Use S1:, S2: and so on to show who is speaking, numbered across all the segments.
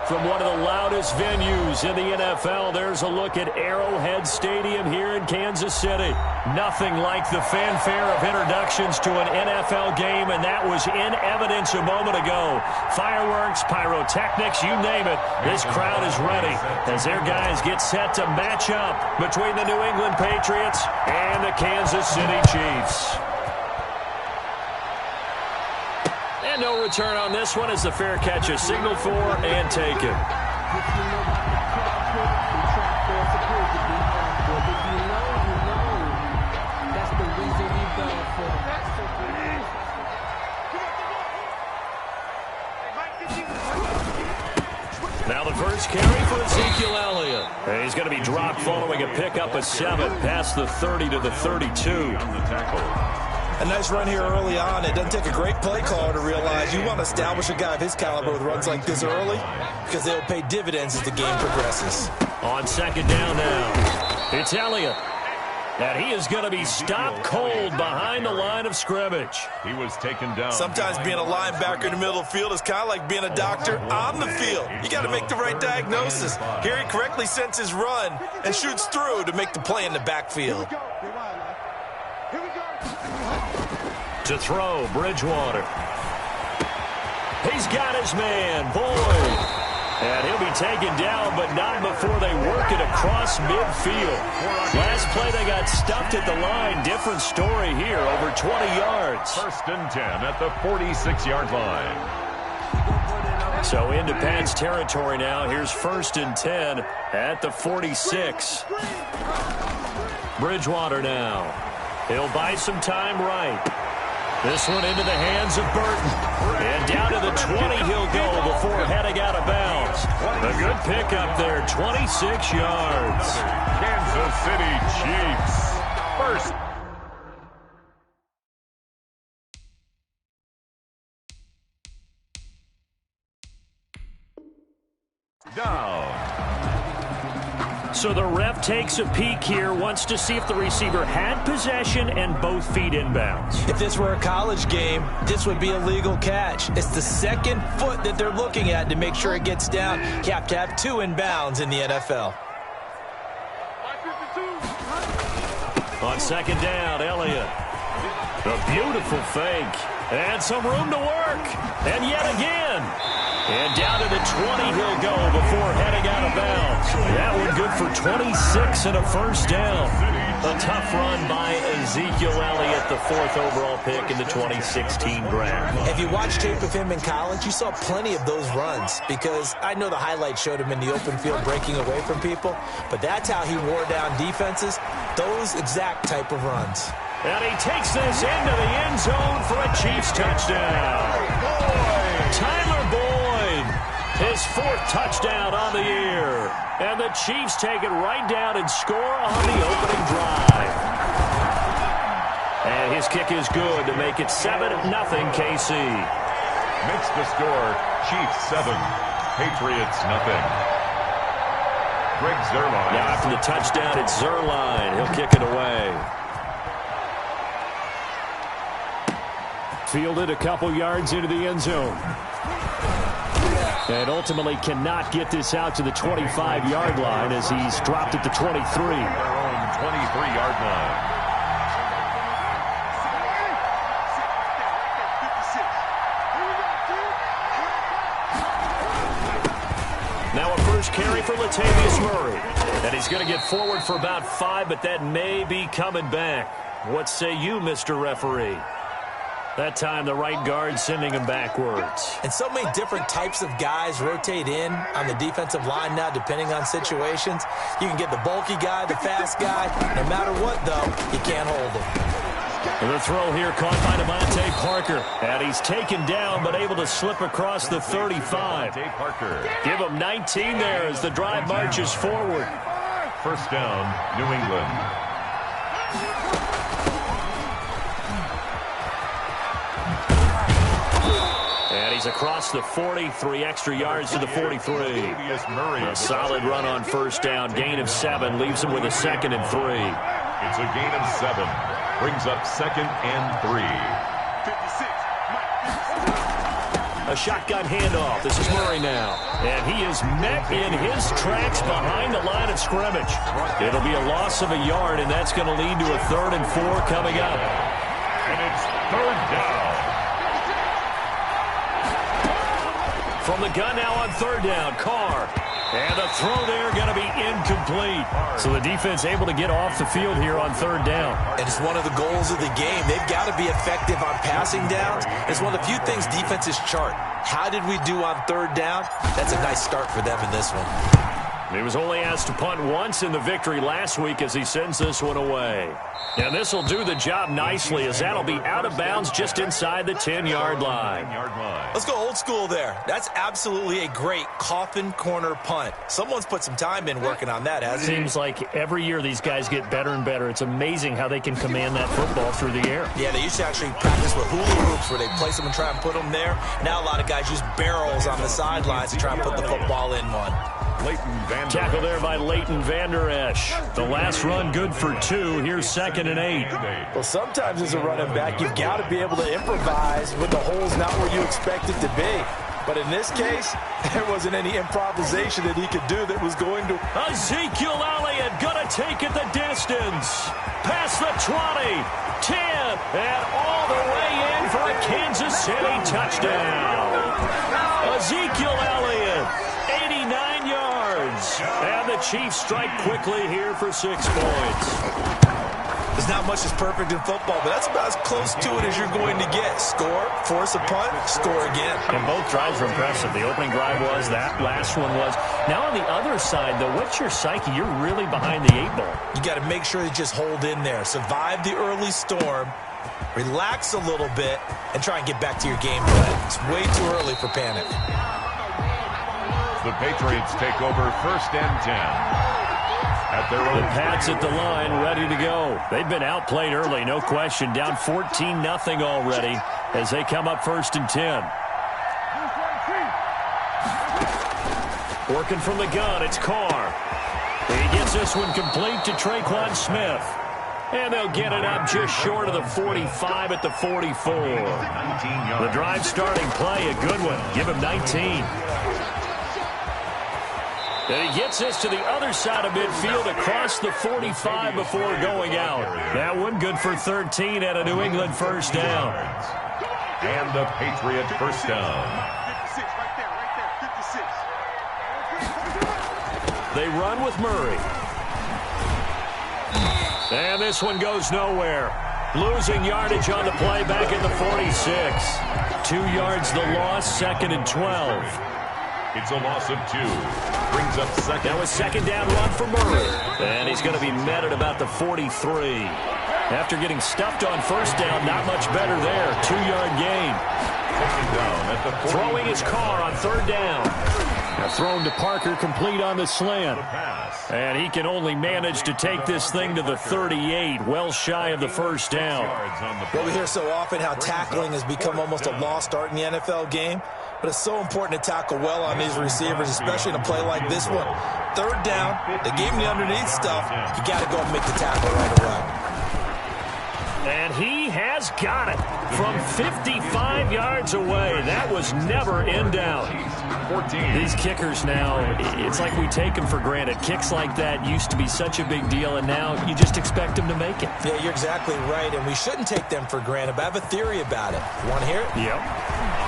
S1: From one of the loudest venues in the NFL, there's a look at Arrowhead Stadium here in Kansas City. Nothing like the fanfare of introductions to an NFL game, and that was in evidence a moment ago. Fireworks, pyrotechnics, you name it. This crowd is ready as their guys get set to match up between the New England Patriots and the Kansas City Chiefs. And no return on this one as the fair catch is signaled for and taken. Now the first carry for Ezekiel Elliott. And he's going to be dropped following a pickup of 7 past the 30 to the 32.
S2: A nice run here early on. It doesn't take a great play caller to realize you want to establish a guy of his caliber with runs like this early because they'll pay dividends as the game progresses.
S1: On second down now, it's Elliott. And he is going to be stopped cold behind the line of scrimmage.
S3: He was taken down.
S2: Sometimes being a linebacker in the middle of the field is kind of like being a doctor on the field. You got to make the right diagnosis. Here he correctly sends his run and shoots through to make the play in the backfield.
S1: To throw, Bridgewater. He's got his man, Boyd. And he'll be taken down, but not before they work it across midfield. Last play, they got stuffed at the line. Different story here, over 20 yards.
S3: 1st and 10 at the 46-yard line.
S1: So into Pats territory now. Here's 1st and 10 at the 46. Bridgewater now. He'll buy some time right. This one into the hands of Burton. And down to the 20 he'll go before heading out of bounds. A good pickup there, 26 yards.
S3: Kansas City Chiefs. First down.
S1: So the ref takes a peek here, wants to see if the receiver had possession and both feet inbounds.
S2: If this were a college game, this would be a legal catch. It's the second foot that they're looking at to make sure it gets down. You have to have 2 inbounds in the NFL.
S1: On second down, Elliott. A beautiful fake. And some room to work. And yet again. And down to the 20 he'll go before heading out of bounds. That one good for 26 and a first down. A tough run by Ezekiel Elliott, the 4th overall pick in the 2016 draft.
S2: If you watched tape of him in college, you saw plenty of those runs because I know the highlights showed him in the open field breaking away from people, but that's how he wore down defenses, those exact type of runs.
S1: And he takes this into the end zone for a Chiefs touchdown. Tyler Boyd, his 4th touchdown on the year. And the Chiefs take it right down and score on the opening drive. And his kick is good to make it 7-0 KC.
S3: Makes the score Chiefs 7, Patriots nothing. Greg Zuerlein.
S1: Now after the touchdown, it's Zuerlein. He'll kick it away. Fielded a couple yards into the end zone. And ultimately cannot get this out to the 25-yard line as he's dropped at the 23.
S3: Their own 23-yard line.
S1: Now a first carry for Latavius Murray. And he's going to get forward for about 5, but that may be coming back. What say you, Mr. Referee? That time, the right guard sending him backwards.
S2: And so many different types of guys rotate in on the defensive line now, depending on situations. You can get the bulky guy, the fast guy. No matter what, though, you can't hold him.
S1: And the throw here caught by Devontae Parker. And he's taken down, but able to slip across the 35.
S3: Parker.
S1: Give him 19 there as the drive marches forward.
S3: First down, New England.
S1: He's across the 40, 3 extra yards to the 43. A solid run on first down, gain of 7, leaves him with a 2nd and 3.
S3: It's a gain of 7, brings up 2nd and 3.
S1: A shotgun handoff. This is Murray now. And he is met in his tracks behind the line of scrimmage. It'll be a loss of a yard, and that's going to lead to a 3rd and 4 coming up.
S3: And it's 3rd down.
S1: From the gun now on 3rd down, Carr. And the throw there going to be incomplete. So the defense able to get off the field here on 3rd down.
S2: And it's one of the goals of the game. They've got to be effective on passing downs. It's one of the few things defenses chart. How did we do on 3rd down? That's a nice start for them in this one.
S1: He was only asked to punt once in the victory last week as he sends this one away. And this will do the job nicely as that'll be out of bounds just inside the 10-yard line.
S2: Let's go old school there. That's absolutely a great coffin corner punt. Someone's put some time in working on that, hasn't he?
S1: Seems like every year these guys get better and better. It's amazing how they can command that football through the air.
S2: Yeah, they used to actually practice with hula hoops where they place them and try and put them there. Now a lot of guys use barrels on the sidelines to try and put the football in one.
S1: Tackle there by Leighton Vander Esch. The last run good for 2. Here's 2nd and 8.
S4: Well, sometimes as a running back, you've got to be able to improvise when the hole's not where you expect it to be. But in this case, there wasn't any improvisation that he could do that was going to...
S1: Ezekiel Elliott gonna take it the distance. Past the 20, 10, and all the way in for a Kansas City touchdown. Ezekiel Elliott, 89 yards. And the Chiefs strike quickly here for 6 points.
S2: There's not much that's perfect in football, but that's about as close to it as you're going to get. Score, force a punt, score again.
S1: And both drives were impressive. The opening drive was, that last one was. Now on the other side, though, what's your psyche? You're really behind the 8 ball.
S2: You got to make sure you just hold in there. Survive the early storm, relax a little bit, and try and get back to your game plan. It's way too early for panic.
S3: The Patriots take over 1st and 10.
S1: The Pats at the line, ready to go. They've been outplayed early, no question. Down 14-0 already as they come up 1st and 10. Working from the gun, it's Carr. He gets this one complete to Traquan Smith. And they'll get it up just short of the 45 at the 44. The drive starting play, a good one. Give him 19. And he gets this to the other side of midfield across the 45 before going out. That one good for 13 at a New England 1st down.
S3: And the Patriot 1st down.
S1: They run with Murray. And this one goes nowhere. Losing yardage on the play back at the 46. 2 yards the loss, 2nd and 12.
S3: It's a loss of 2. Brings up 2nd.
S1: That was 2nd down run for Murray. And he's going to be met at about the 43. After getting stuffed on 1st down, not much better there. 2-yard gain.
S3: Down at the 40.
S1: Throwing his car on 3rd down. Now thrown to Parker, complete on the slant. And he can only manage to take this thing to the 38, well shy of the 1st down.
S2: Well, we hear so often how tackling has become almost a lost art in the NFL game. But it's so important to tackle well on these receivers, especially in a play like this one. 3rd down, they gave him the underneath stuff. You got to go and make the tackle right away.
S1: And he has got it from 55 yards away. That was never in doubt.
S3: 14.
S1: These kickers now, it's like we take them for granted. Kicks like that used to be such a big deal, and now you just expect them to make it.
S2: Yeah, you're exactly right, and we shouldn't take them for granted, but I have a theory about it. You want to hear it?
S1: Yep.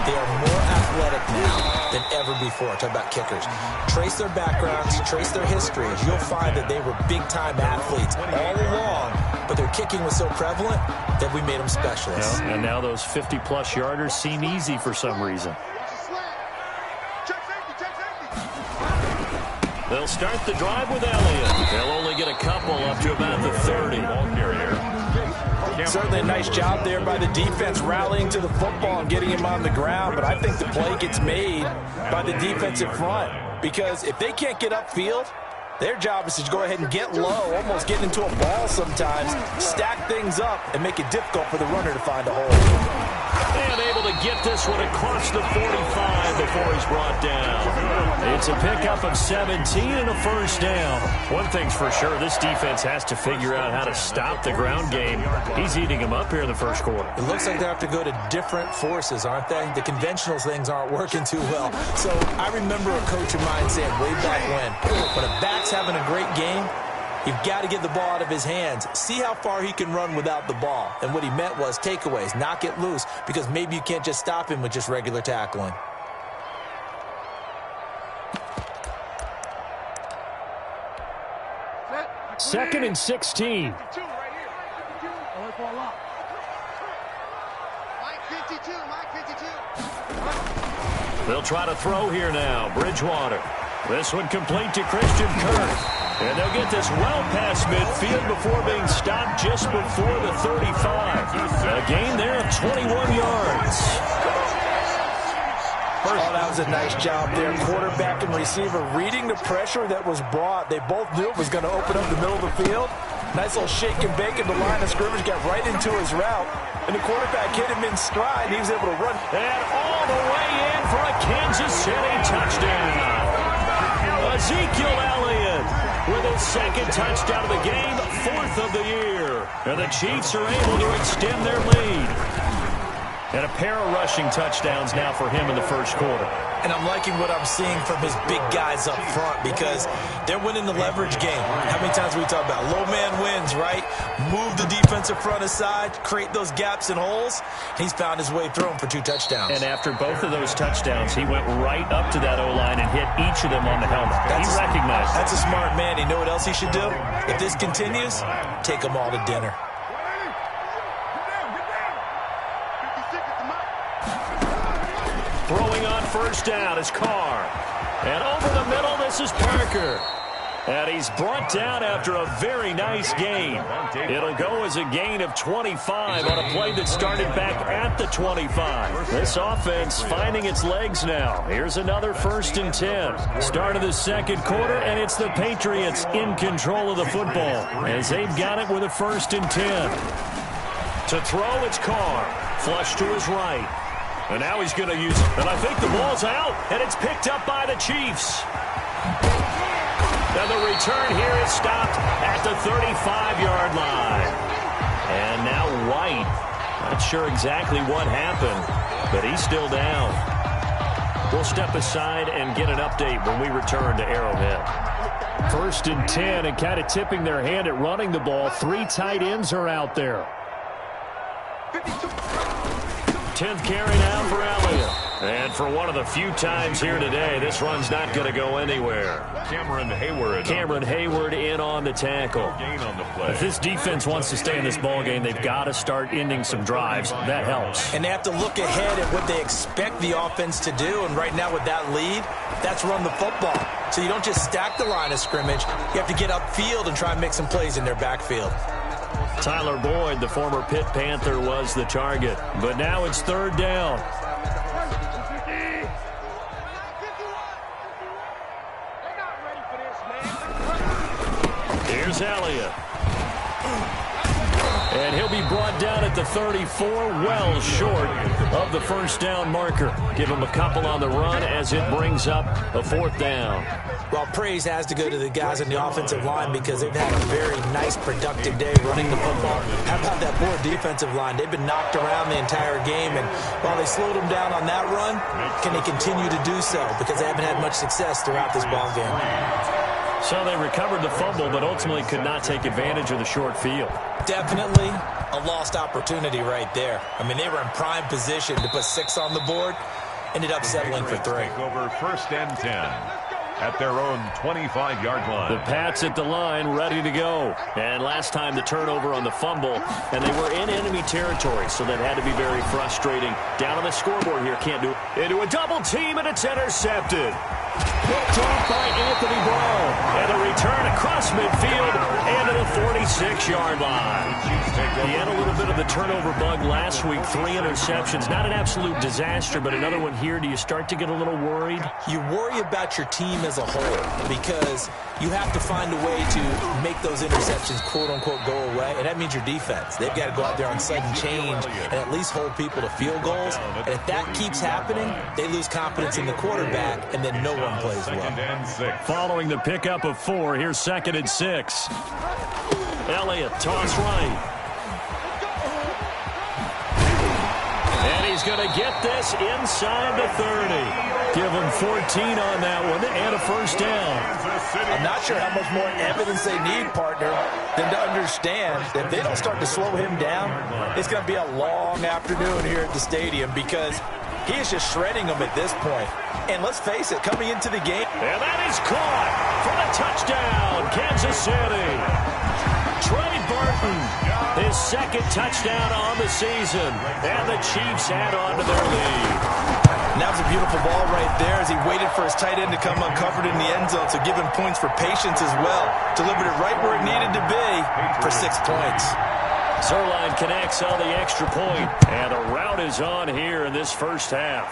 S2: They are more athletic now than ever before. Talk about kickers. Trace their backgrounds, trace their histories. You'll find that they were big-time athletes all along, but their kicking was so prevalent that we made them specialists.
S1: Yeah, and now those 50-plus yarders seem easy for some reason. They'll start the drive with Elliott. They'll only get a couple up to about the 30.
S3: Ball carrier.
S4: Certainly a nice job there by the defense rallying to the football and getting him on the ground, but I think the play gets made by the defensive front because if they can't get upfield, their job is to go ahead and get low, almost get into a ball sometimes, stack things up, and make it difficult for the runner to find a hole.
S1: And able to get this one across the 45 before he's brought down. It's a pickup of 17 and a first down. One thing's for sure, this defense has to figure out how to stop the ground game. He's eating them up here in the first quarter.
S2: It looks like they have to go to different forces, aren't they? The conventional things aren't working too well. So I remember a coach of mine saying way back when a back's having a great game, you've got to get the ball out of his hands. See how far he can run without the ball. And what he meant was takeaways, knock it loose, because maybe you can't just stop him with just regular tackling.
S1: Second and 16. They'll try to throw here now. Bridgewater. This one complete to Christian Kirk. And they'll get this well past midfield before being stopped just before the 35. A gain there of 21 yards.
S4: Oh, that was a nice job there. Quarterback and receiver reading the pressure that was brought. They both knew it was going to open up the middle of the field. Nice little shake and bake in the line of scrimmage. Got right into his route. And the quarterback hit him in stride. He was able to run.
S1: And all the way in for a Kansas City touchdown. Ezekiel Elliott with his second touchdown of the game, fourth of the year. And the Chiefs are able to extend their lead. And a pair of rushing touchdowns now for him in the first quarter.
S2: And I'm liking what I'm seeing from his big guys up front because they're winning the leverage game. How many times we talk about low man wins, right? Move the defensive front aside, create those gaps and holes. He's found his way through them for 2 touchdowns.
S1: And after both of those touchdowns, he went right up to that O-line and hit each of them on the helmet. He recognized it.
S2: That's a smart man. You know what else he should do? If this continues, take them all to dinner.
S1: Throwing on first down is Carr. And over the middle, this is Parker. And he's brought down after a very nice gain. It'll go as a gain of 25 on a play that started back at the 25. This offense finding its legs now. Here's another 1st and 10. Start of the second quarter, and it's the Patriots in control of the football as they've got it with a 1st and 10. To throw, it's Carr. Flush to his right. And now he's going to use it. And I think the ball's out, and it's picked up by the Chiefs. And the return here is stopped at the 35-yard line. And now White. Not sure exactly what happened, but he's still down. We'll step aside and get an update when we return to Arrowhead. 1st and 10, and kind of tipping their hand at running the ball. 3 tight ends are out there. 10th carry now for Elliott. And for one of the few times here today, this run's not going to go anywhere.
S3: Cameron
S1: Hayward in on the tackle. If this defense wants to stay in this ballgame, they've got to start ending some drives. That helps.
S2: And they have to look ahead at what they expect the offense to do. And right now with that lead, that's run the football. So you don't just stack the line of scrimmage. You have to get upfield and try and make some plays in their backfield.
S1: Tyler Boyd, the former Pitt Panther, was the target. But now it's 3rd down. Here's Elliott. And he'll be brought down at the 34, well short of the 1st down marker. Give him a couple on the run as it brings up a 4th down.
S2: Well, praise has to go to the guys on the offensive line because they've had a very nice, productive day running the football. How about that poor defensive line? They've been knocked around the entire game, and while they slowed them down on that run, can they continue to do so? Because they haven't had much success throughout this ball game.
S1: So they recovered the fumble, but ultimately could not take advantage of the short field.
S2: Definitely a lost opportunity right there. I mean, they were in prime position to put 6 on the board, ended up settling for 3.
S3: Take over 1st and 10 at their own 25-yard line.
S1: The Pats at the line, ready to go. And last time the turnover on the fumble, and they were in enemy territory, so that had to be very frustrating. Down on the scoreboard here, can't do it. Into a double team, and it's intercepted. Picked off by Anthony Brown. And a return across midfield and to the 46-yard line. He had a little bit of the turnover bug last week. 3 interceptions. Not an absolute disaster, but another one here. Do you start to get a little worried?
S2: You worry about your team as a whole because you have to find a way to make those interceptions, quote-unquote, go away, and that means your defense. They've got to go out there on sudden change and at least hold people to field goals. And if that keeps happening, they lose confidence in the quarterback, and then no one plays well.
S1: Following the pickup of 4, here's 2nd and 6. Elliott, toss right. And he's going to get this inside the 30. Give him 14 on that one and a first down.
S4: I'm not sure how much more evidence they need, partner, than to understand that if they don't start to slow him down, it's going to be a long afternoon here at the stadium because he is just shredding them at this point. And let's face it, coming into the game.
S1: And that is caught for the touchdown, Kansas City. Trey Burton, his 2nd touchdown on the season. And the Chiefs add on to their lead.
S4: And that was a beautiful ball right there as he waited for his tight end to come uncovered in the end zone. So give him points for patience as well. Delivered it right where it needed to be for 6 points.
S1: Zerline connects on the extra point. And a rout is on here in this first half.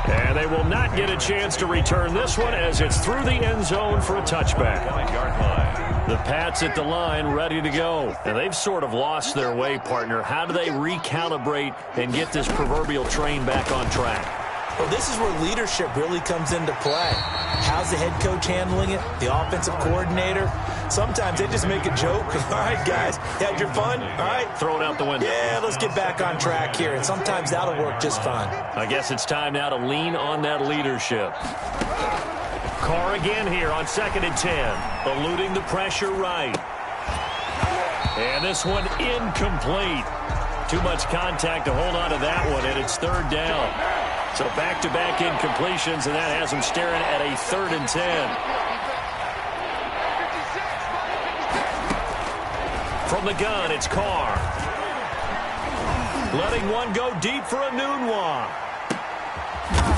S1: And they will not get a chance to return this one as it's through the end zone for a touchback. The Pats at the line ready to go. And they've sort of lost their way, partner. How do they recalibrate and get this proverbial train back on track?
S2: Well, this is where leadership really comes into play. How's the head coach handling it? The offensive coordinator? Sometimes they just make a joke. All right, guys, had your fun? All right.
S1: Throw it out the window.
S2: Yeah, let's get back on track here. And sometimes that'll work just fine.
S1: I guess it's time now to lean on that leadership. Carr again here on 2nd and 10. Eluding the pressure right. And this one incomplete. Too much contact to hold on to that one, and it's 3rd down. So back-to-back incompletions, and that has him staring at a 3rd and 10. From the gun, it's Carr. Letting one go deep for a Nunwa.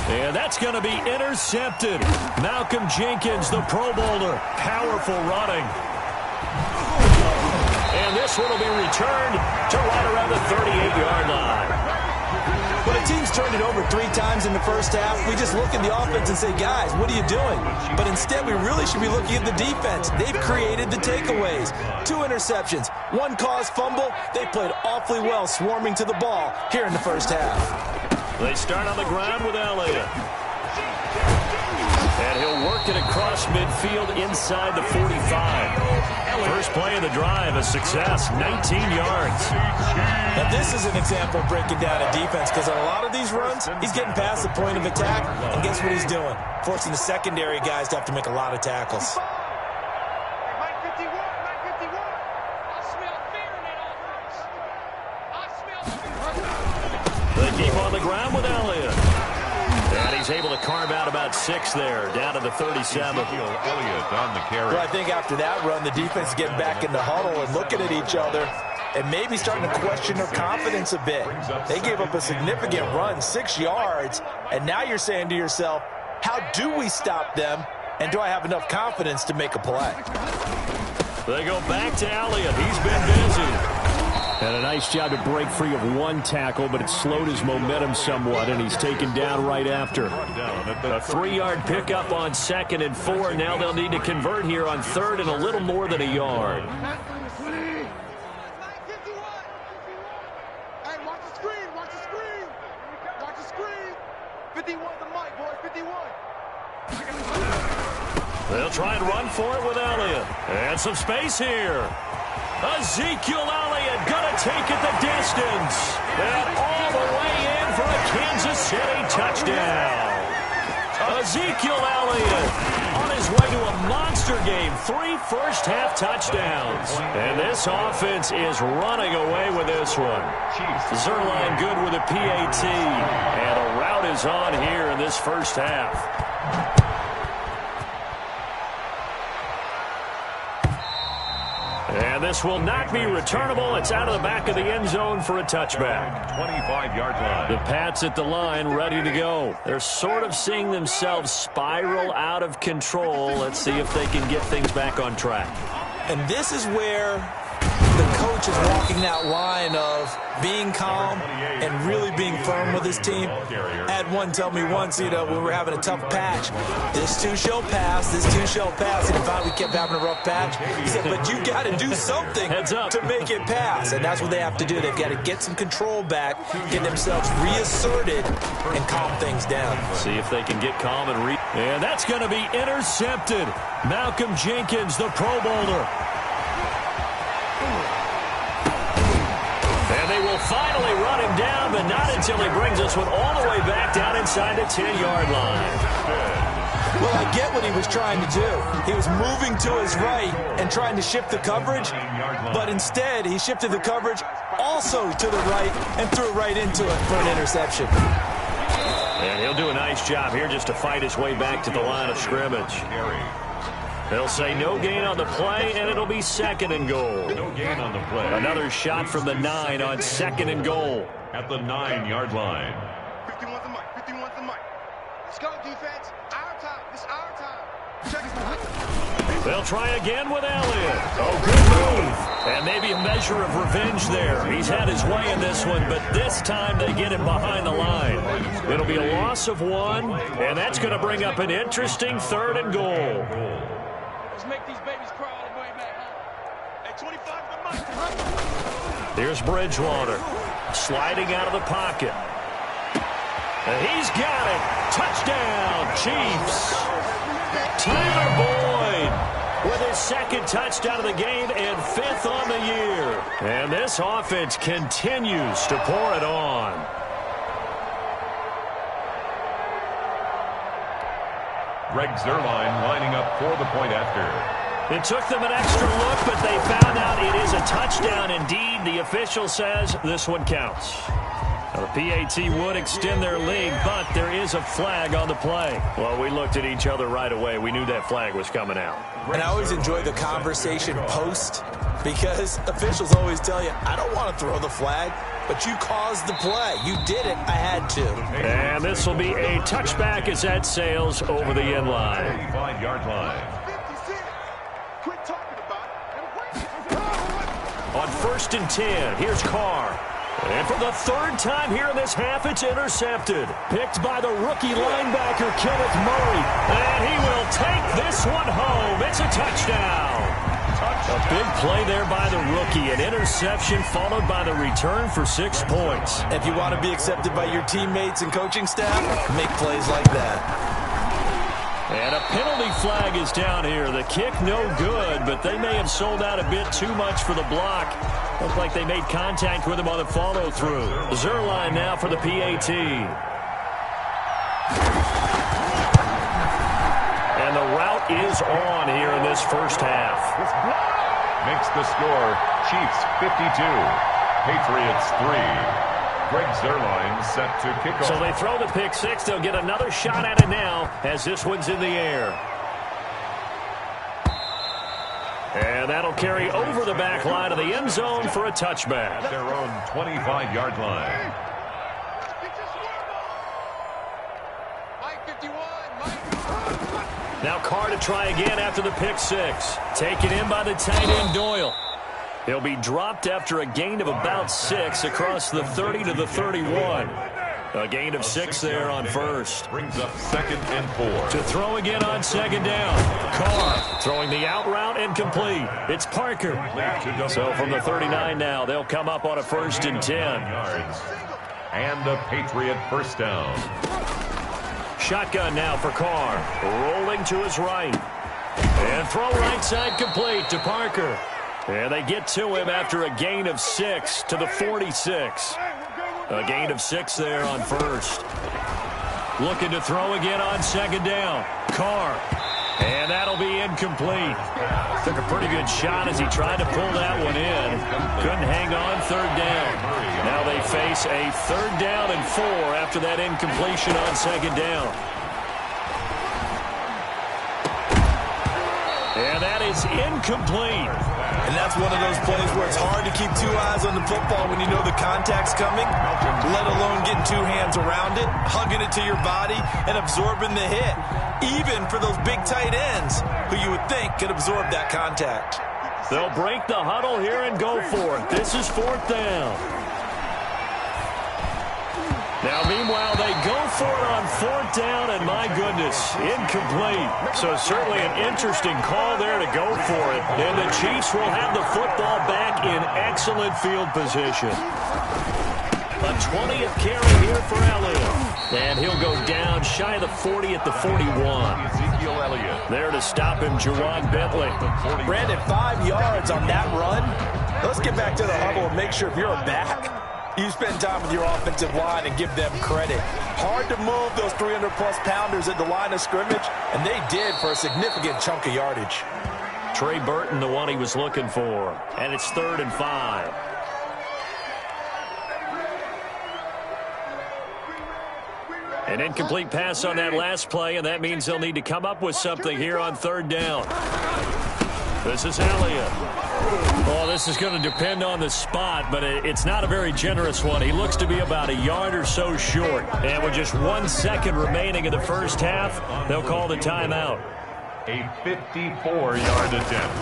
S1: And that's going to be intercepted. Malcolm Jenkins, the Pro Bowler. Powerful running. And this one will be returned to right around the 38-yard line.
S2: When a team's turned it over 3 times in the first half, we just look at the offense and say, guys, what are you doing? But instead, we really should be looking at the defense. They've created the takeaways. 2 interceptions, 1 caused fumble. They played awfully well swarming to the ball here in the first half.
S1: They start on the ground with Elliott. And he'll work it across midfield inside the 45. First play of the drive, a success, 19 yards.
S2: Now, this is an example of breaking down a defense because on a lot of these runs, he's getting past the point of attack, and guess what he's doing? Forcing the secondary guys to have to make a lot of tackles.
S1: They keep on the ground with Elliott. And he's able to carve out about 6 there, down to the 37.
S3: Elliott on the carry.
S4: Well, I think after that run, the defense is getting back in the huddle and looking at each other and maybe starting to question their confidence a bit. They gave up a significant run, 6 yards, and now you're saying to yourself, how do we stop them, and do I have enough confidence to make a play?
S1: They go back to Elliott. He's been busy. And a nice job to break free of 1 tackle, but it slowed his momentum somewhat, and he's taken down right after. A 3-yard pickup on 2nd and 4. Now they'll need to convert here on 3rd and a little more than a yard.
S5: Hey, watch the screen, watch the screen. Watch the screen. 51 the mic, boy, 51.
S1: They'll try and run for it with Elliott. And some space here. Ezekiel Elliott going to take it the distance. And all the way in for a Kansas City touchdown. Ezekiel Elliott on his way to a monster game. 3 first-half touchdowns. And this offense is running away with this one. Zerline good with a PAT. And a rout is on here in this first half. And this will not be returnable. It's out of the back of the end zone for a touchback.
S3: 25-yard line.
S1: The Pats at the line, ready to go. They're sort of seeing themselves spiral out of control. Let's see if they can get things back on track.
S2: And this is where the coach is walking that line of being calm and really being firm with his team. I had one tell me once, when we were having a tough patch, this too shall pass, this too shall pass. And finally we kept having a rough patch. He said, but you got to do something to make it pass. And that's what they have to do. They've got to get some control back, get themselves reasserted, and calm things down.
S1: See if they can get calm and that's going to be intercepted. Malcolm Jenkins, the Pro Bowler. And they will finally run him down, but not until he brings this one all the way back down inside the 10-yard line.
S2: Well, I get what he was trying to do. He was moving to his right and trying to shift the coverage, but instead he shifted the coverage also to the right and threw it right into it for an interception.
S1: And he'll do a nice job here just to fight his way back to the line of scrimmage. They'll say no gain on the play, and it'll be 2nd and goal.
S3: No gain on the play.
S1: Another shot from the 9 on 2nd and goal.
S3: At the 9-yard line.
S5: 51's the mic. 51's the mic. Let's go, defense. Our time. It's our time. Check it.
S1: They'll try again with Elliott. Oh, good move. And maybe a measure of revenge there. He's had his way in this one, but this time they get him behind the line. It'll be a loss of 1, and that's going to bring up an interesting 3rd and goal.
S5: Let's make these babies cry all the way back home. At 25 the mic.
S1: Here's Bridgewater sliding out of the pocket. And he's got it. Touchdown, Chiefs. Tyler Boyd with his 2nd touchdown of the game and 5th on the year. And this offense continues to pour it on.
S3: Greg Zuerlein lining up for the point after.
S1: It took them an extra look, but they found out it is a touchdown indeed. The official says this one counts. Now, the PAT would extend their lead, but there is a flag on the play. Well, we looked at each other right away. We knew that flag was coming out.
S2: And I always enjoy the conversation post because officials always tell you, I don't want to throw the flag, but you caused the play. You did it. I had to.
S1: And this will be a touchback as that sails over the end line.
S3: 35-yard line.
S5: 56. Quit talking about it.
S1: On 1st and 10, here's Carr. And for the 3rd time here in this half, it's intercepted. Picked by the rookie linebacker, Kenneth Murray. And he will take this one home. It's a touchdown. A big play there by the rookie. An interception followed by the return for 6 points.
S2: If you want to be accepted by your teammates and coaching staff, make plays like that.
S1: And a penalty flag is down here. The kick no good, but they may have sold out a bit too much for the block. Looked like they made contact with him on the follow-through. Zuerlein now for the PAT. And the route is on here in this first half.
S3: Makes the score Chiefs 52, Patriots 3. Greg Zuerlein set to kick off.
S1: So they throw the pick 6. They'll get another shot at it now as this one's in the air. And that'll carry over the back line of the end zone for a touchback.
S3: At their own 25-yard line.
S5: Mike 51. Mike.
S1: Now Carr to try again after the pick 6. Taken in by the tight end Doyle. He'll be dropped after a gain of about 6 across the 30 to the 31. A gain of 6 there on 1st.
S3: Brings up 2nd and 4.
S1: To throw again on 2nd down. Carr throwing the out route and complete. It's Parker. So from the 39 now, they'll come up on a 1st and 10.
S3: Yards. And a Patriot first down.
S1: Shotgun now for Carr. Rolling to his right. And throw right side complete to Parker. And they get to him after a gain of 6 to the 46. A gain of 6 there on 1st. Looking to throw again on 2nd down. Carr. And that'll be incomplete. Took a pretty good shot as he tried to pull that one in. Couldn't hang on 3rd down. Now they face a 3rd down and 4 after that incompletion on 2nd down. And that is incomplete.
S4: And that's one of those plays where it's hard to keep two eyes on the football when you know the contact's coming, let alone getting two hands around it, hugging it to your body, and absorbing the hit, even for those big tight ends who you would think could absorb that contact.
S1: They'll break the huddle here and go for it. This is 4th down. Now, meanwhile, they go for it on 4th down, and my goodness, incomplete. So certainly an interesting call there to go for it. And the Chiefs will have the football back in excellent field position. A 20th carry here for Elliott. And he'll go down shy of the 40 at the 41.
S3: Ezekiel Elliott.
S1: There to stop him, Juwan Bentley.
S4: Brandon, 5 yards on that run. Let's get back to the huddle and make sure if you're a back, you spend time with your offensive line and give them credit. Hard to move those 300-plus pounders at the line of scrimmage, and they did for a significant chunk of yardage.
S1: Trey Burton, the one he was looking for. And it's 3rd and 5. An incomplete pass on that last play, and that means they'll need to come up with something here on 3rd down. This is Elliott. Well, this is going to depend on the spot, but it's not a very generous one. He looks to be about a yard or so short. And with just 1 second remaining in the first half, they'll call the timeout.
S3: A 54-yard attempt.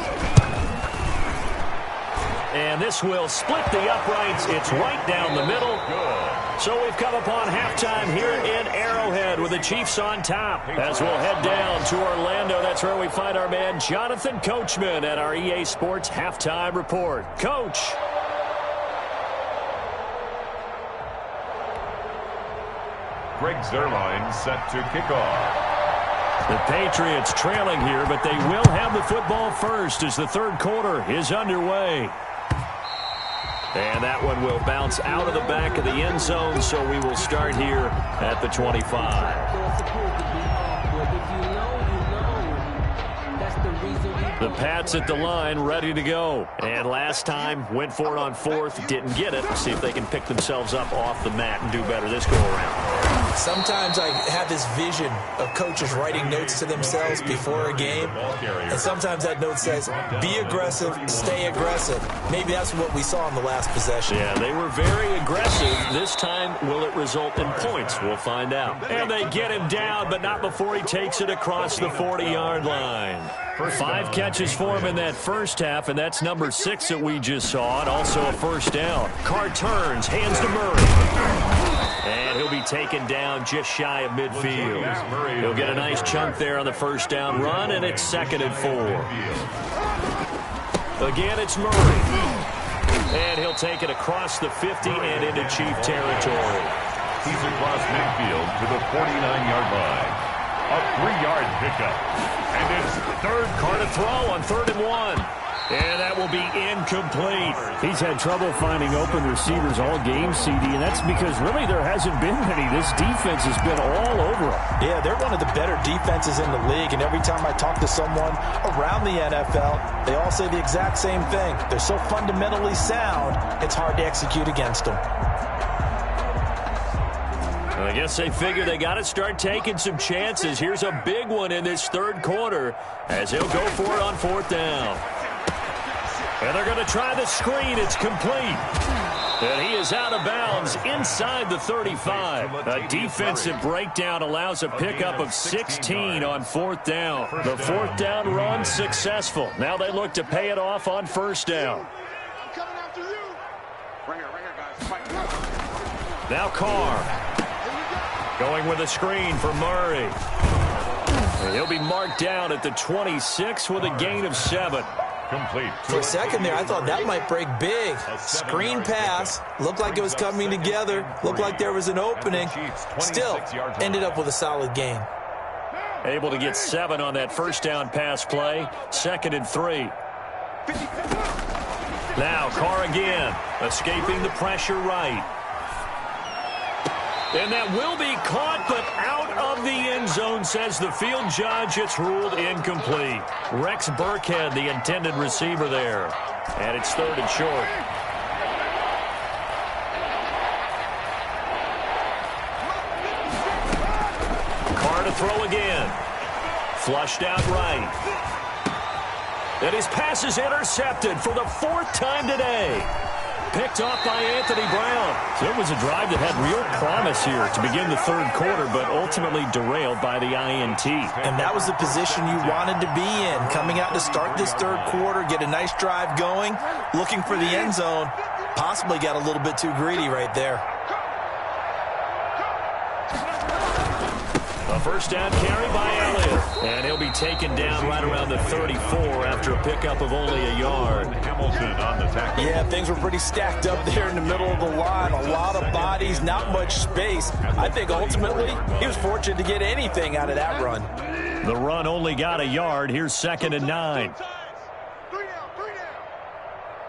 S1: And this will split the uprights. It's right down the middle. So we've come upon halftime here in Arrowhead with the Chiefs on top. As we'll head down to Orlando, that's where we find our man Jonathan Coachman at our EA Sports Halftime Report. Coach.
S3: Greg Zuerlein set to kick off.
S1: The Patriots trailing here, but they will have the football first as the 3rd quarter is underway. And that one will bounce out of the back of the end zone, so we will start here at the 25. The Pats at the line, ready to go. And last time, went for it on 4th, didn't get it. See if they can pick themselves up off the mat and do better this go-around.
S2: Sometimes I have this vision of coaches writing notes to themselves before a game, and sometimes that note says, be aggressive, stay aggressive. Maybe that's what we saw in the last possession.
S1: Yeah, they were very aggressive. This time, will it result in points? We'll find out. And they get him down, but not before he takes it across the 40-yard line. 5 catches for him in that first half, and that's number 6 that we just saw, and also a first down. Carr turns, hands to Murray. And he'll be taken down just shy of midfield. He'll get a nice chunk there on the first down run, and it's 2nd and 4. Again, it's Murray. And he'll take it across the 50 and into Chief territory.
S3: He's across midfield to the 49-yard line. A 3-yard pickup. And it's 3rd.
S1: Carr to throw on 3rd and 1. And that will be incomplete.
S6: He's had trouble finding open receivers all game, CD, and that's because really there hasn't been many. This defense has been all over him.
S4: Yeah, they're one of the better defenses in the league, and every time I talk to someone around the NFL, they all say the exact same thing. They're so fundamentally sound, it's hard to execute against them.
S1: I guess they figure they got to start taking some chances. Here's a big one in this 3rd quarter as he'll go for it on 4th down. And they're going to try the screen. It's complete. And he is out of bounds inside the 35. A defensive breakdown allows a pickup of 16 on 4th down. The 4th down run successful. Now they look to pay it off on 1st down.
S5: Coming after you. Right here, guys.
S1: Now Carr. Going with a screen for Murray. And he'll be marked down at the 26 with a gain of 7.
S3: Complete.
S2: For a second there, I thought that might break big. Screen pass. Looked like it was coming together. Looked like there was an opening. Still, ended up with a solid game.
S1: Able to get 7 on that first down pass play. 2nd and 3. Now Carr again. Escaping the pressure right. And that will be caught, but out of the end zone, says the field judge. It's ruled incomplete. Rex Burkhead, the intended receiver there. And it's 3rd and short. Carr to throw again. Flushed out right. And his pass is intercepted for the 4th time today. Picked off by Anthony Brown. So it was a drive that had real promise here to begin the 3rd quarter, but ultimately derailed by the INT.
S4: And that was the position you wanted to be in. Coming out to start this 3rd quarter, get a nice drive going, looking for the end zone. Possibly got a little bit too greedy right there.
S1: A first down carry by Elliott. And he'll be taken down right around the 34 after a pickup of only a yard.
S3: Hamilton on the tackle.
S4: Yeah, things were pretty stacked up there in the middle of the line. A lot of bodies, not much space. I think ultimately he was fortunate to get anything out of that run.
S1: The run only got a yard. Here's 2nd and 9.
S5: 3 down.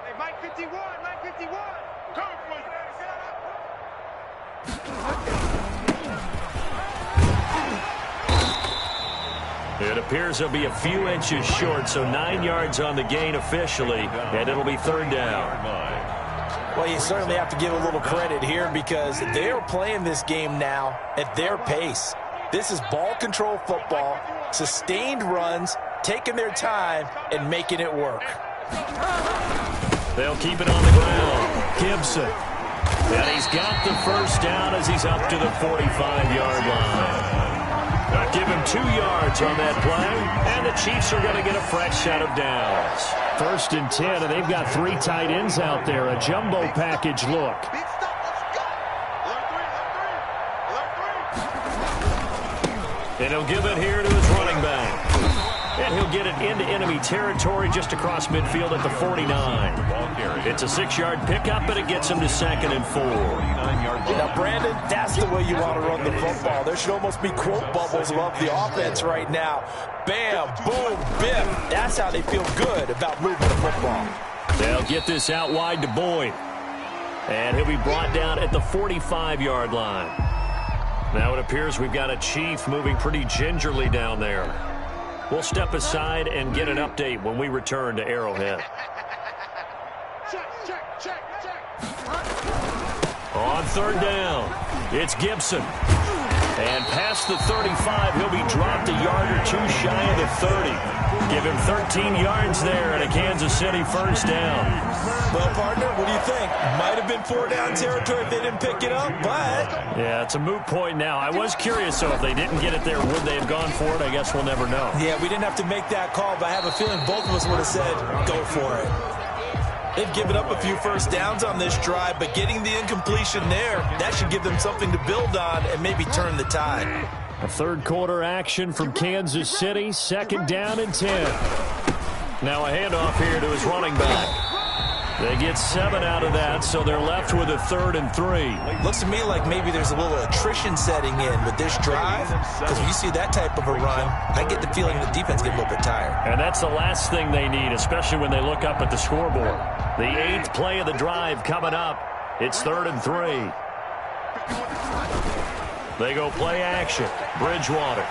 S5: Hey, Mike 51. Coming for you.
S1: It appears he'll be a few inches short, so 9 yards on the gain officially, and it'll be 3rd down.
S4: Well, you certainly have to give a little credit here because they're playing this game now at their pace. This is ball control football, sustained runs, taking their time, and making it work.
S1: They'll keep it on the ground. Gibson. And he's got the first down as he's up to the 45-yard line. Give him 2 yards on that play, and the Chiefs are going to get a fresh set of downs.
S6: 1st and 10, and they've got 3 tight ends out there. A jumbo package look.
S5: Big stop. Let's go.
S1: And he'll give it here to his running back. And he'll get it into enemy territory just across midfield at the 49. It's a 6-yard pickup, but it gets him to 2nd and 4.
S4: Now, Brandon, that's the way you want to run the football. There should almost be quote bubbles above the offense right now. Bam, boom, biff. That's how they feel good about moving the football.
S1: They'll get this out wide to Boyd. And he'll be brought down at the 45-yard line. Now it appears we've got a Chief moving pretty gingerly down there. We'll step aside and get an update when we return to Arrowhead.
S5: Check.
S1: On 3rd down, it's Gibson. And past the 35, he'll be dropped a yard or 2 shy of the 30. Give him 13 yards there and a Kansas City first down.
S4: Well, partner, what do you think? Might have been 4 down territory if they didn't pick it up, but...
S1: Yeah, it's a moot point now. I was curious, so if they didn't get it there, would they have gone for it? I guess we'll never know.
S4: Yeah, we didn't have to make that call, but I have a feeling both of us would have said, go for it. They've given up a few first downs on this drive, but getting the incompletion there, that should give them something to build on and maybe turn the tide.
S6: A 3rd quarter action from Kansas City, 2nd down and 10.
S1: Now a handoff here to his running back. They get 7 out of that, so they're left with a 3rd and 3.
S4: Looks to me like maybe there's a little attrition setting in with this drive, because when you see that type of a run, I get the feeling the defense gets a little bit tired.
S1: And that's the last thing they need, especially when they look up at the scoreboard. The 8th play of the drive coming up. It's 3rd and 3. They go play action. Bridgewater.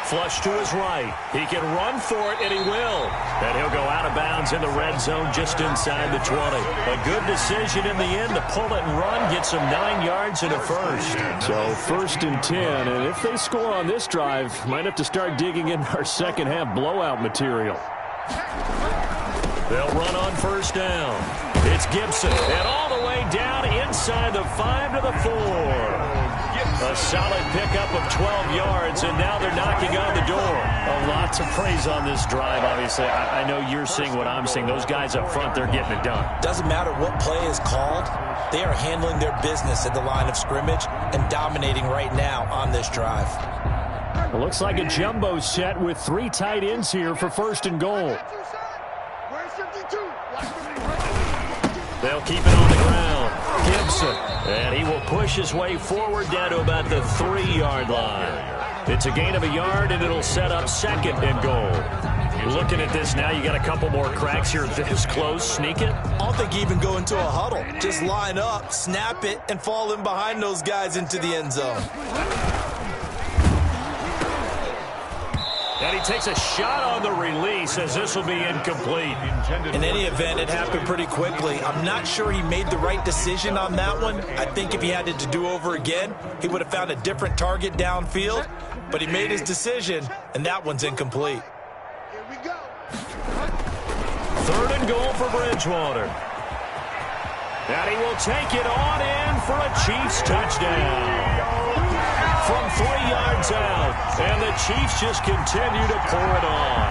S1: Flush to his right. He can run for it, and he will. And he'll go out of bounds in the red zone just inside the 20. A good decision in the end to pull it and run, get some 9 yards and a first.
S6: So 1st and 10, and if they score on this drive, might have to start digging in our second half blowout material.
S1: They'll run on 1st down. It's Gibson, and all the way down inside the 5 to the 4. A solid pickup of 12 yards, and now they're knocking on the door. A lot to praise on this drive, obviously. I know you're seeing what I'm seeing. Those guys up front, they're getting it done.
S4: Doesn't matter what play is called. They are handling their business at the line of scrimmage and dominating right now on this drive.
S6: It looks like a jumbo set with 3 tight ends here for 1st and goal.
S5: Where's 52?
S1: They'll keep it on the ground. Gibson. And he will push his way forward down to about the 3-yard line. It's a gain of a yard, and it'll set up 2nd and goal. Looking at this now, you got a couple more cracks here this close. Sneak it.
S4: I don't think you even go into a huddle. Just line up, snap it, and fall in behind those guys into the end zone.
S1: And he takes a shot on the release as this will be incomplete.
S4: In any event, it happened pretty quickly. I'm not sure he made the right decision on that one. I think if he had it to do over again, he would have found a different target downfield. But he made his decision, and that one's incomplete.
S5: Here we go.
S1: Third and goal for Bridgewater. And he will take it on in for a Chiefs touchdown. From 3 yards out. And the Chiefs just continue to pour it on.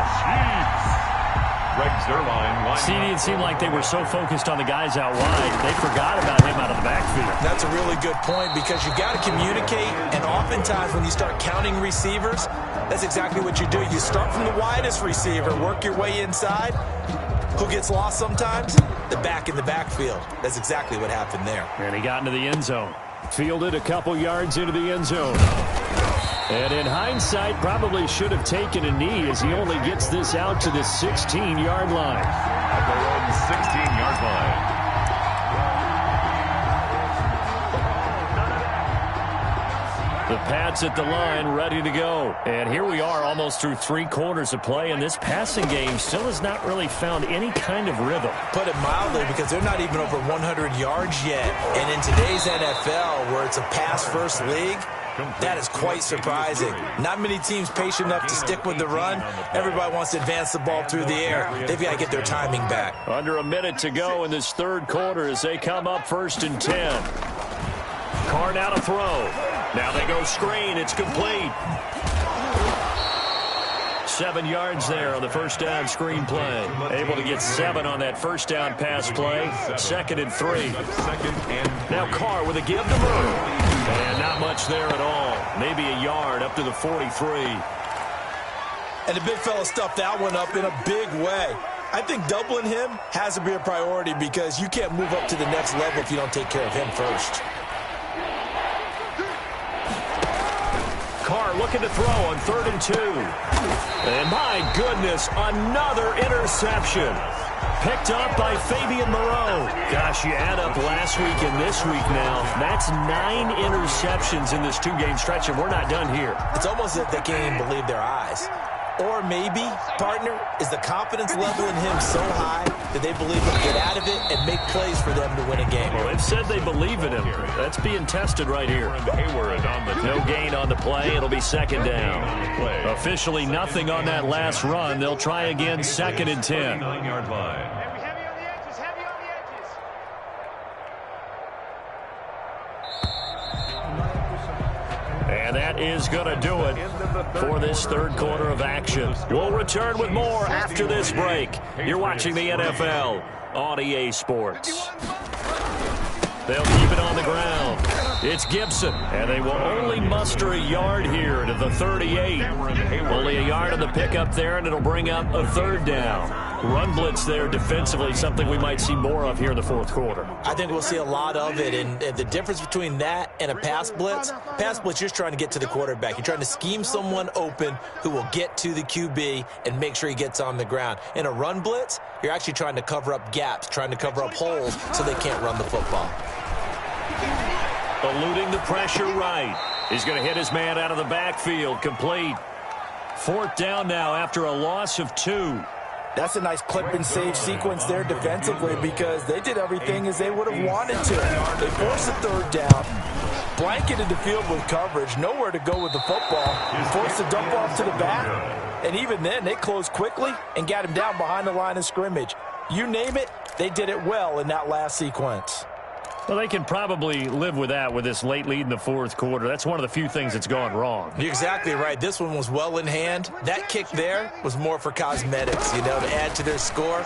S3: Greg Zerline.
S6: CD, it seemed like they were so focused on the guys out wide, they forgot about him out of the backfield.
S2: That's a really good point because you've got to communicate, and oftentimes when you start counting receivers, that's exactly what you do. You start from the widest receiver, work your way inside. Who gets lost sometimes? The back in the backfield. That's exactly what happened there.
S6: And he got into the end zone. Fielded a couple yards into the end zone. And in hindsight, probably should have taken a knee as he only gets this out to the 16-yard line.
S3: At their own 16-yard line.
S1: The Pats at the line, ready to go. And here we are almost through 3 quarters of play, and this passing game still has not really found any kind of rhythm.
S2: Put it mildly, because they're not even over 100 yards yet. And in today's NFL, where it's a pass-first league, that is quite surprising. Not many teams patient enough to stick with the run. Everybody wants to advance the ball through the air. They've got to get their timing back.
S1: Under a minute to go in this third quarter as they come up 1st and 10. Carr now to throw. Now they go screen. It's complete. 7 yards there on the first down screen play. Able to get 7 on that first down pass play. 2nd and 3. Now Carr with a give to move. And not much there at all. Maybe a yard up to the 43.
S2: And the big fella stuffed that one up in a big way. I think doubling him has to be a priority because you can't move up to the next level if you don't take care of him first.
S1: Carr looking to throw on 3rd and 2. And my goodness, another interception. Picked up by Fabian Moreau. Gosh, you add up last week and this week now. That's 9 interceptions in this 2-game stretch, and we're not done here.
S2: It's almost as if they can't even believe their eyes. Or maybe, partner, is the confidence level in him so high that they believe he'll get out of it and make plays for them to win a game.
S1: Well, they've said they believe in him. That's being tested right here. No gain on the play. It'll be 2nd down. Officially nothing on that last run. They'll try again 2nd and 10.
S3: 9-yard line.
S1: And that is going to do it for this third quarter of action. We'll return with more after this break. You're watching the NFL on EA Sports. They'll keep it on the ground. It's Gibson, and they will only muster a yard here to the 38. Only a yard on the pickup there, and it'll bring up a 3rd down. Run blitz there defensively, something we might see more of here in the 4th quarter.
S2: I think we'll see a lot of it, and the difference between that and a pass blitz, you're just trying to get to the quarterback. You're trying to scheme someone open who will get to the QB and make sure he gets on the ground. In a run blitz, you're actually trying to cover up gaps, trying to cover up holes so they can't run the football.
S1: Eluding the pressure right. He's going to hit his man out of the backfield. Complete. 4th down now after a loss of 2.
S4: That's a nice clip and save sequence there defensively because they did everything as they would have wanted to. They forced a 3rd down, blanketed the field with coverage, nowhere to go with the football, forced a dump off to the back, and even then they closed quickly and got him down behind the line of scrimmage. You name it, they did it well in that last sequence.
S6: Well, they can probably live with that with this late lead in the 4th quarter. That's one of the few things that's gone wrong.
S2: You're exactly right. This one was well in hand. That kick there was more for cosmetics, to add to their score.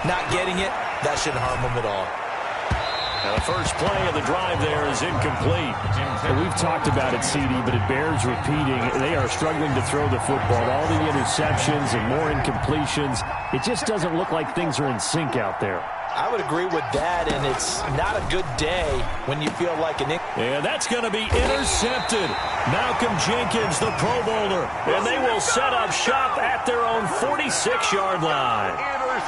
S2: Not getting it, that shouldn't harm them at all.
S1: Now the first play of the drive there is incomplete.
S6: And we've talked about it, CD, but it bears repeating. They are struggling to throw the football. All the interceptions and more incompletions. It just doesn't look like things are in sync out there.
S2: I would agree with that, and it's not a good day when you feel like an...
S1: And that's going to be intercepted. Malcolm Jenkins, the Pro Bowler, and they will set up shop at their own 46-yard line.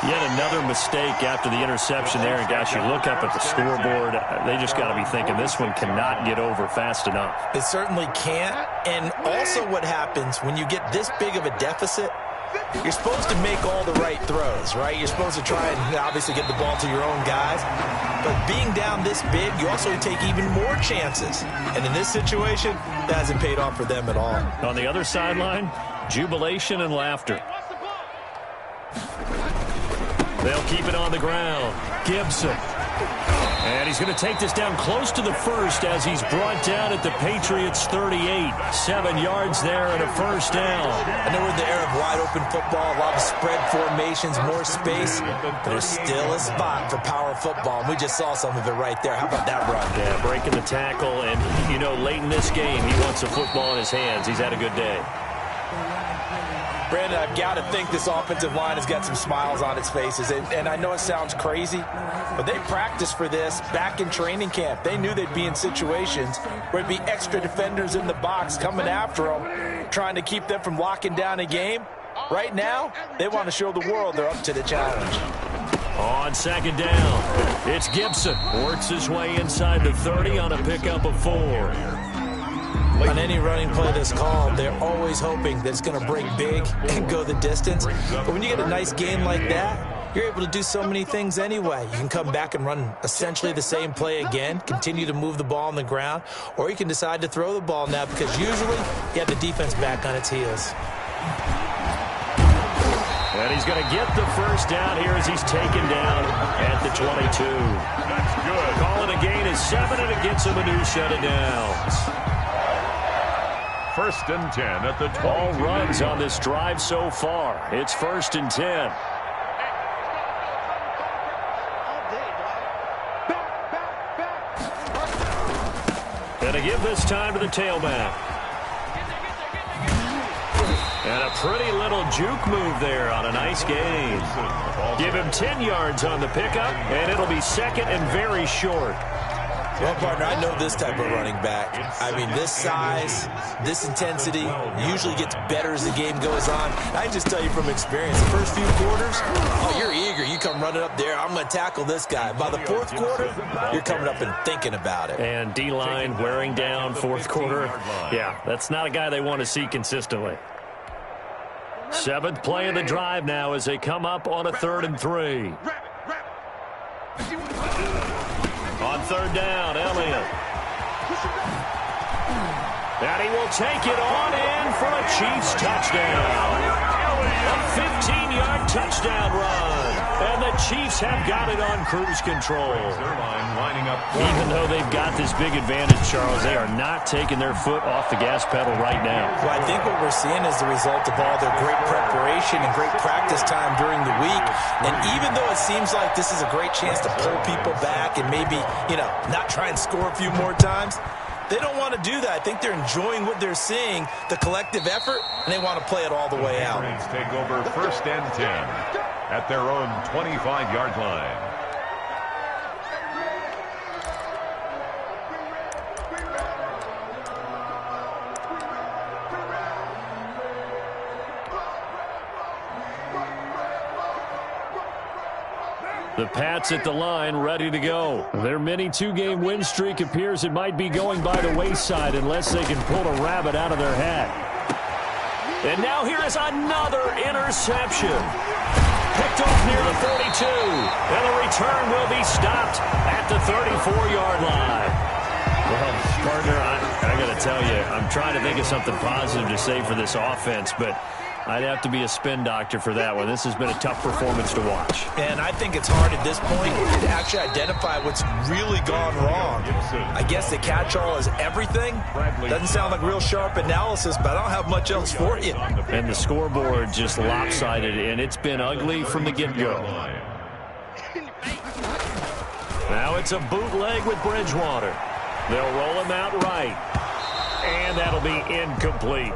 S1: Yet another mistake after the interception there, and gosh, you look up at the scoreboard, they just got to be thinking this one cannot get over fast enough.
S2: It certainly can't, and also what happens when you get this big of a deficit, you're supposed to make all the right throws, right? You're supposed to try and obviously get the ball to your own guys. But being down this big, you also take even more chances. And in this situation, that hasn't paid off for them at all.
S1: On the other sideline, jubilation and laughter. They'll keep it on the ground. Gibson. And he's going to take this down close to the first as he's brought down at the Patriots' 38. 7 yards there and a first down.
S2: I know we're in the era of wide-open football, a lot of spread formations, more space, but there's still a spot for power football, and we just saw some of it right there. How about that run?
S1: Yeah, breaking the tackle, and, you know, late in this game, he wants the football in his hands. He's had a good day.
S4: Brandon, I've got to think this offensive line has got some smiles on its faces. And I know it sounds crazy, but they practiced for this back in training camp. They knew they'd be in situations where there'd be extra defenders in the box coming after them, trying to keep them from locking down a game. Right now, they want to show the world they're up to the challenge.
S1: On second down, it's Gibson. Works his way inside the 30 on a pickup of 4.
S2: On any running play that's called, they're always hoping that it's going to break big and go the distance. But when you get a nice game like that, you're able to do so many things anyway. You can come back and run essentially the same play again, continue to move the ball on the ground, or you can decide to throw the ball now because usually you have the defense back on its heels.
S1: And he's going to get the first down here as he's taken down at the 22.
S3: That's good.
S1: Calling a gain is 7, and it gets him a new set of downs.
S3: 1st and 10 at the 20.
S1: All runs on this drive so far. It's 1st and 10. Gonna give this time to the tailback. And a pretty little juke move there on a nice gain. Give him 10 yards on the pickup, and it'll be 2nd and very short.
S2: Well, partner, I know this type of running back. I mean, this size, this intensity usually gets better as the game goes on. I can just tell you from experience, the first few quarters, oh, you're eager. You come running up there, I'm going to tackle this guy. By the 4th quarter, you're coming up and thinking about it.
S1: And D-line wearing down 4th quarter. Yeah, that's not a guy they want to see consistently. 7th play of the drive now as they come up on a 3rd and 3. On 3rd down, Elliott. And he will take it on in for a Chiefs touchdown. A 15-yard touchdown run. And the Chiefs have got it on cruise control. Even though they've got this big advantage, Charles, they are not taking their foot off the gas pedal right now.
S2: Well, I think what we're seeing is the result of all their great preparation and great practice time during the week. And even though it seems like this is a great chance to pull people back and maybe, you know, not try and score a few more times, they don't want to do that. I think they're enjoying what they're seeing, the collective effort, and they want to play it all the way out.
S3: Take over 1st and 10 at their own 25-yard line.
S1: The Pats at the line, ready to go. Their mini 2-game win streak appears it might be going by the wayside unless they can pull a rabbit out of their hat. And now here is another interception. Picked off near the 42. And the return will be stopped at the 34-yard line. Well, partner, I got to tell you, I'm trying to think of something positive to say for this offense, but I'd have to be a spin doctor for that one. This has been a tough performance to watch.
S2: And I think it's hard at this point to actually identify what's really gone wrong. I guess the catch-all is everything. Doesn't sound like real sharp analysis, but I don't have much else for you.
S1: And the scoreboard just lopsided, and it's been ugly from the get-go. Now it's a bootleg with Bridgewater. They'll roll him out right. And that'll be incomplete.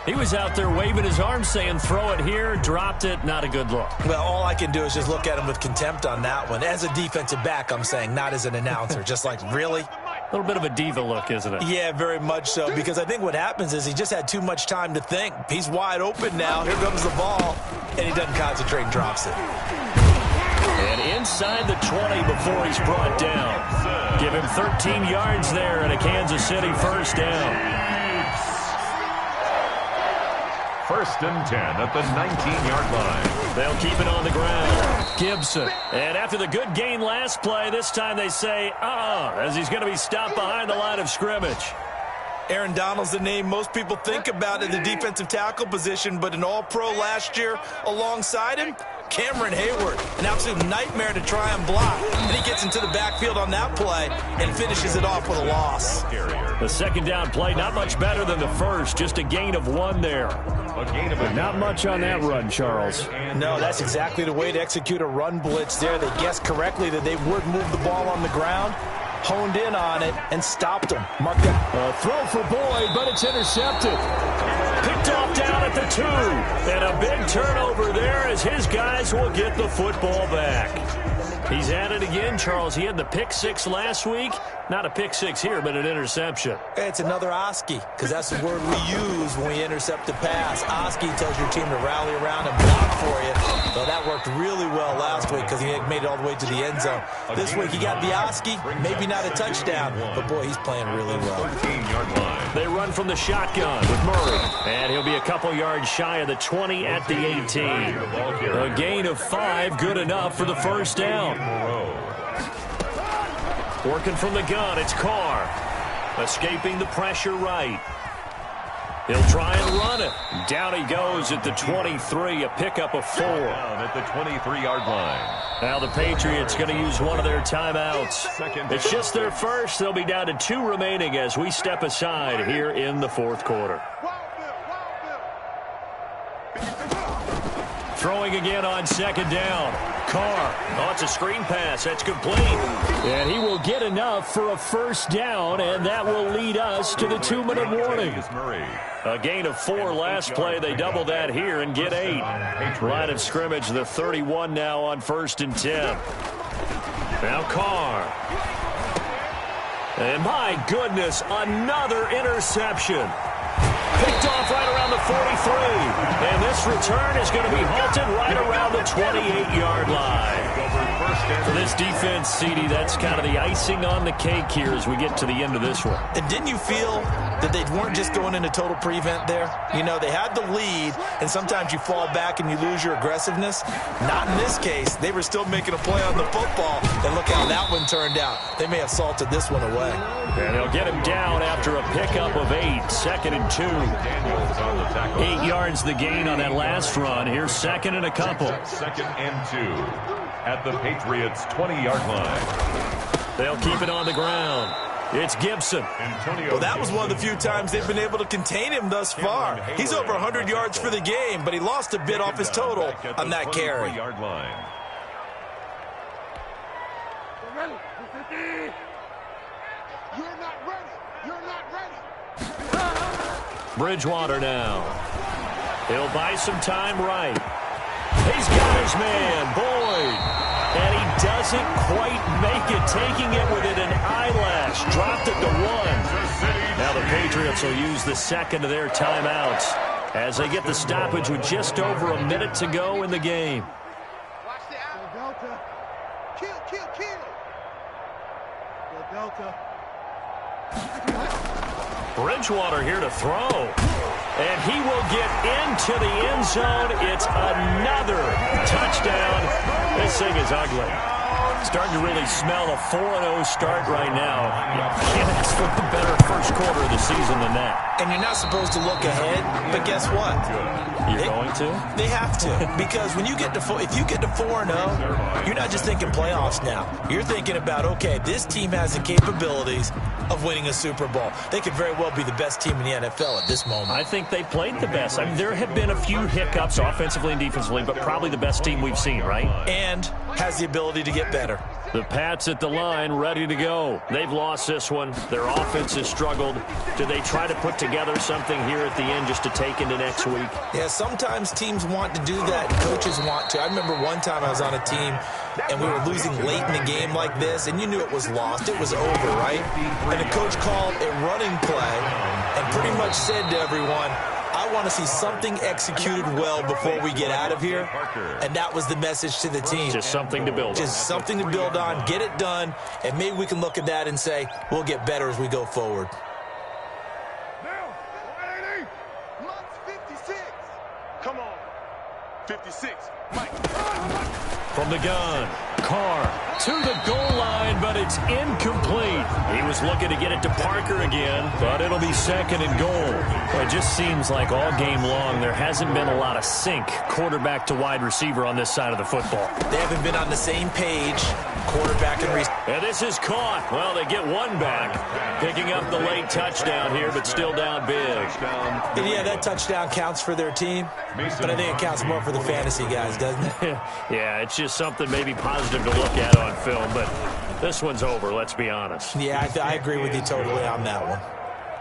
S1: He was out there waving his arms saying, throw it here, dropped it, not a good look.
S2: Well, all I can do is just look at him with contempt on that one. As a defensive back, I'm saying, not as an announcer. Just like, really?
S1: A little bit of a diva look, isn't it?
S2: Yeah, very much so, because I think what happens is he just had too much time to think. He's wide open now. Here comes the ball, and he doesn't concentrate and drops it.
S1: And inside the 20 before he's brought down. Give him 13 yards there and a Kansas City first down.
S3: 1st and 10 at the 19-yard line.
S1: They'll keep it on the ground. Gibson. And after the good gain last play, this time they say, as he's going to be stopped behind the line of scrimmage.
S2: Aaron Donald's the name most people think about in the defensive tackle position, but an all-pro last year alongside him,
S4: Cameron Hayward, an absolute nightmare to try and block. And he gets into the backfield on that play and finishes it off with a loss.
S6: The second down play, not much better than the first, just a gain of 1 there. Not much on that run, Charles.
S4: No, that's exactly the way to execute a run blitz there. They guessed correctly that they would move the ball on the ground, honed in on it, and stopped them. Mark that.
S6: A throw for Boyd, but it's intercepted. Picked off down at the 2. And a big turnover there as his guys will get the football back. He's at it again, Charles. He had the pick 6 last week. Not a pick 6 here, but an interception.
S2: It's another Oski, because that's the word we use when we intercept a pass. Oski tells your team to rally around and block for you. So that worked really well last week because he made it all the way to the end zone. This week he got the Oski, maybe not a touchdown, but boy, he's playing really well.
S6: They run from the shotgun with Murray, and he'll be a couple yards shy of the 20 at the 18. A gain of 5, good enough for the first down. Working from the gun, it's Carr. Escaping the pressure right. He'll try and run it. Down he goes at the 23, a pickup of 4.
S3: Down at the 23-yard line.
S6: Now the Patriots going to use one of their timeouts. It's just their first. They'll be down to 2 remaining as we step aside here in the fourth quarter. Throwing again on second down. Carr. Oh, it's a screen pass. That's complete. And he will get enough for a first down, and that will lead us to the 2-minute warning. A gain of 4 last play. They double that here and get 8. Line of scrimmage, the 31 now on 1st and 10. Now Carr. And my goodness, another interception. Picked off right around the 43. And this return is going to be halted right around the 28-yard line. For this defense, CD, that's kind of the icing on the cake here as we get to the end of this one.
S4: And didn't you feel that they weren't just going into total prevent there? You know, they had the lead, and sometimes you fall back and you lose your aggressiveness. Not in this case. They were still making a play on the football, and look how that one turned out. They may have salted this one away.
S6: And they'll get him down after a pickup of 8. 2nd and 2. 8 yards the gain on that last run. Here's 2nd and a couple.
S3: 2nd and 2 at the Patriots' 20-yard line.
S6: They'll keep it on the ground. It's Gibson.
S4: Well, that was one of the few times they've been able to contain him thus far. He's over 100 yards for the game, but he lost a bit off his total on that carry.
S6: Bridgewater now. He'll buy some time right. He's got his man, Boyd. And he doesn't quite make it, taking it within an eyelash. Dropped it to 1. Now the Patriots will use the second of their timeouts as they get the stoppage with just over a minute to go in the game.
S5: Watch the out. Delta. Kill. Delta.
S6: Bridgewater here to throw. And he will get into the end zone. It's another touchdown. This thing is ugly. Starting to really smell a 4-0 start right now. You can't ask for a better first quarter of the season than that.
S4: And you're not supposed to look ahead, but guess what?
S6: You're going to?
S4: They have to, because when you get to if you get to 4-0, you're not just thinking playoffs now. You're thinking about, okay, this team has the capabilities of winning a Super Bowl. They could very well be the best team in the NFL at this moment.
S6: I think they played the best. I mean, there have been a few hiccups offensively and defensively, but probably the best team we've seen, right?
S4: And has the ability to get better.
S6: The Pats at the line, ready to go. They've lost this one. Their offense has struggled. Do they try to put together something here at the end just to take into next week?
S4: Yeah, sometimes teams want to do that. Coaches want to. I remember one time I was on a team, and we were losing late in the game like this, and you knew it was lost. It was over, right? And the coach called a running play and pretty much said to everyone, I want to see something executed well before we get out of here. And that was the message to the team.
S6: Just something to build on.
S4: Just something to build on, get it done, and maybe we can look at that and say, we'll get better as we go forward.
S5: Months 56. Come on. 56, Mike.
S1: From the gun, Carr to the goal line, but it's incomplete. He was looking to get it to Parker again, but it'll be second and goal. Well, it just seems like all game long there hasn't been a lot of sync quarterback to wide receiver on this side of the football.
S2: They haven't been on the same page, quarterback and receiver.
S1: And this is caught. Well, they get one back, picking up the late touchdown here, but still down big.
S2: And yeah, that touchdown counts for their team, but I think it counts more for the fantasy guys, doesn't it?
S1: Yeah, it's just something maybe positive to look at on film, but this one's over, let's be honest.
S2: Yeah, I agree with you totally on that one.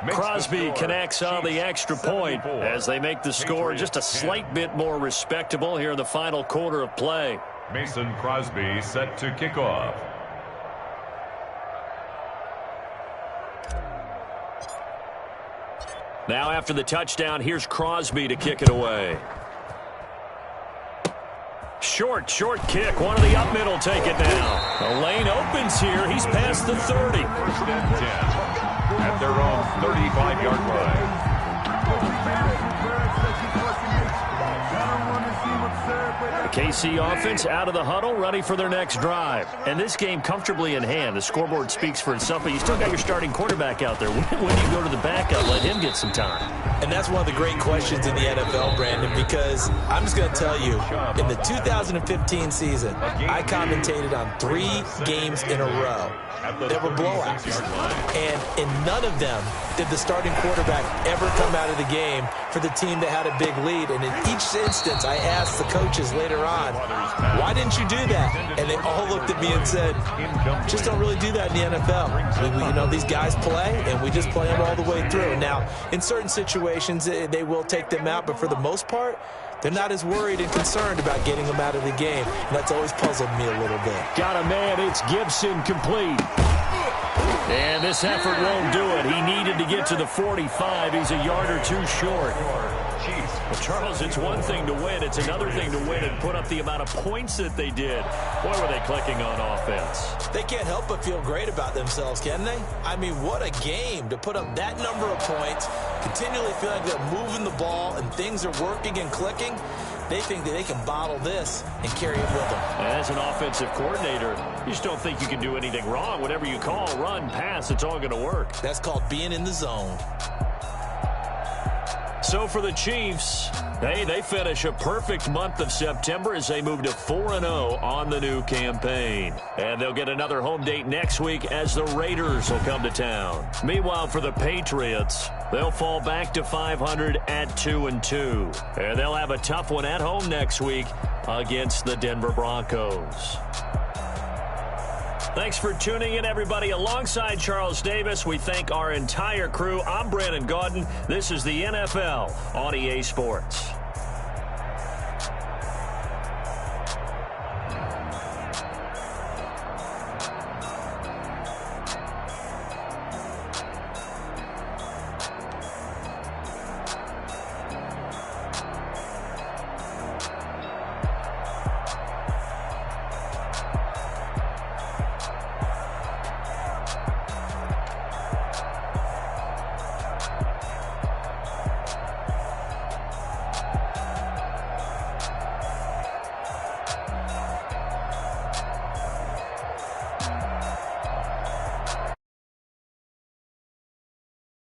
S1: Crosby connects on the extra point as they make the score just a slight bit more respectable here in the final quarter of play.
S3: Mason Crosby set to kick off.
S1: Now after the touchdown, here's Crosby to kick it away. Short kick. One of the up middle take it now. The lane opens here. He's past the 30.
S3: First and 10 at their own 35-yard line.
S1: The KC offense out of the huddle, ready for their next drive. And this game comfortably in hand. The scoreboard speaks for itself, but you still got your starting quarterback out there. When do you go to the backup, let him get some time?
S2: And that's one of the great questions in the NFL, Brandon, because I'm just going to tell you, in the 2015 season, I commentated on 3 games in a row that were blowouts. And in none of them did the starting quarterback ever come out of the game for the team that had a big lead. And in each instance, I asked the coaches later on, why didn't you do that? And they all looked at me and said, just don't really do that in the NFL. These guys play, and we just play them all the way through. Now, in certain situations, they will take them out, but for the most part, they're not as worried and concerned about getting them out of the game. And that's always puzzled me a little bit.
S1: Got a man. It's Gibson complete. And this effort won't do it. He needed to get to the 45. He's a yard or two short. Well, Charles, it's one thing to win. It's another thing to win and put up the amount of points that they did. Boy, were they clicking on offense.
S2: They can't help but feel great about themselves, can they? I mean, what a game to put up that number of points, continually feel like they're moving the ball and things are working and clicking. They think that they can bottle this and carry it with them.
S1: As an offensive coordinator, you just don't think you can do anything wrong. Whatever you call, run, pass, it's all going to work.
S2: That's called being in the zone.
S1: So for the Chiefs, they finish a perfect month of September as they move to 4-0 on the new campaign. And they'll get another home date next week as the Raiders will come to town. Meanwhile, for the Patriots, they'll fall back to 500 at 2-2. And they'll have a tough one at home next week against the Denver Broncos. Thanks for tuning in, everybody. Alongside Charles Davis, we thank our entire crew. I'm Brandon Gaudin. This is the NFL on EA Sports.